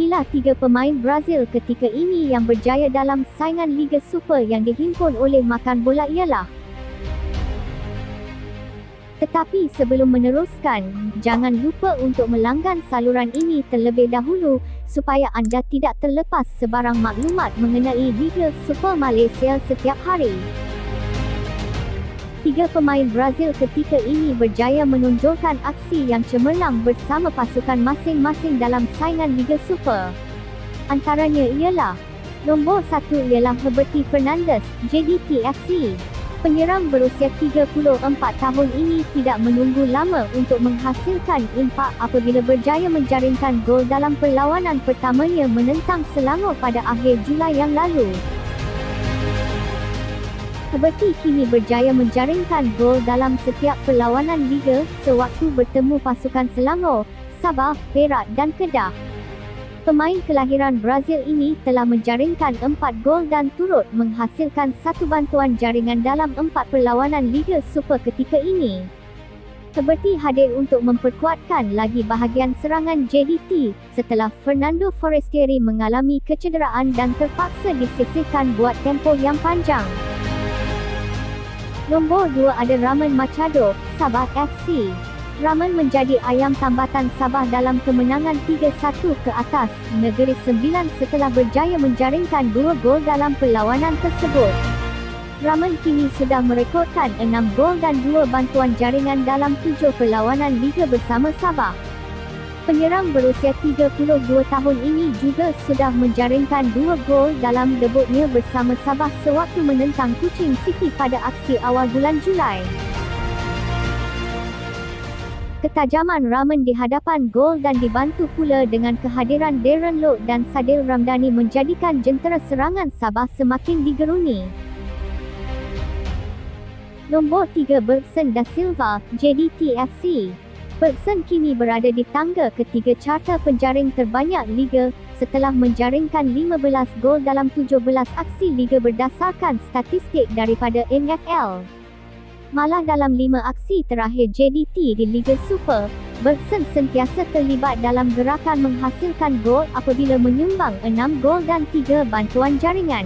Inilah 3 pemain Brazil ketika ini yang berjaya dalam saingan Liga Super yang dihimpun oleh Makan Bola ialah. Tetapi sebelum meneruskan, jangan lupa untuk melanggan saluran ini terlebih dahulu supaya anda tidak terlepas sebarang maklumat mengenai Liga Super Malaysia setiap hari. 3 pemain Brazil ketika ini berjaya menonjolkan aksi yang cemerlang bersama pasukan masing-masing dalam saingan Liga Super. Antaranya ialah, nombor 1 ialah Roberto Fernandes, JDT FC. Penyerang berusia 34 tahun ini tidak menunggu lama untuk menghasilkan impak apabila berjaya menjaringkan gol dalam perlawanan pertamanya menentang Selangor pada akhir Julai yang lalu. Roberto kini berjaya menjaringkan gol dalam setiap perlawanan Liga sewaktu bertemu pasukan Selangor, Sabah, Perak dan Kedah. Pemain kelahiran Brazil ini telah menjaringkan 4 gol dan turut menghasilkan 1 bantuan jaringan dalam 4 perlawanan Liga Super ketika ini. Roberto hadir untuk memperkuatkan lagi bahagian serangan JDT setelah Fernando Forestieri mengalami kecederaan dan terpaksa disisihkan buat tempoh yang panjang. Nombor 2 ada Ramon Machado, Sabah FC. Ramon menjadi ayam tambatan Sabah dalam kemenangan 3-1 ke atas Negeri Sembilan setelah berjaya menjaringkan 2 gol dalam perlawanan tersebut. Ramon kini sudah merekodkan 6 gol dan 2 bantuan jaringan dalam 7 perlawanan Liga bersama Sabah. Penyerang berusia 32 tahun ini juga sudah menjaringkan 2 gol dalam debutnya bersama Sabah sewaktu menentang Kuching City pada aksi awal bulan Julai. Ketajaman Ramon di hadapan gol dan dibantu pula dengan kehadiran Darren Lock dan Sadil Ramdhani menjadikan jentera serangan Sabah semakin digeruni. Nombor 3 Bergson da Silva, JDT FC. Bergson kini berada di tangga ketiga carta penjaring terbanyak Liga setelah menjaringkan 15 gol dalam 17 aksi Liga berdasarkan statistik daripada NFL. Malah dalam 5 aksi terakhir JDT di Liga Super, Bergson sentiasa terlibat dalam gerakan menghasilkan gol apabila menyumbang 6 gol dan 3 bantuan jaringan.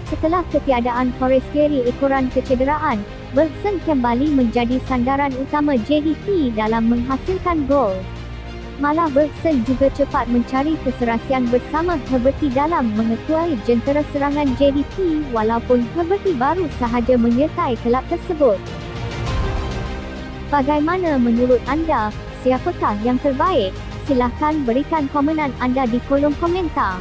Setelah ketiadaan Forestieri ekoran kecederaan, Bergson kembali menjadi sandaran utama JDT dalam menghasilkan gol. Malah Bergson juga cepat mencari keserasian bersama Roberto dalam mengetuai jentera serangan JDT walaupun Roberto baru sahaja menyertai kelab tersebut. Bagaimana menurut anda? Siapakah yang terbaik? Silakan berikan komenan anda di kolom komentar.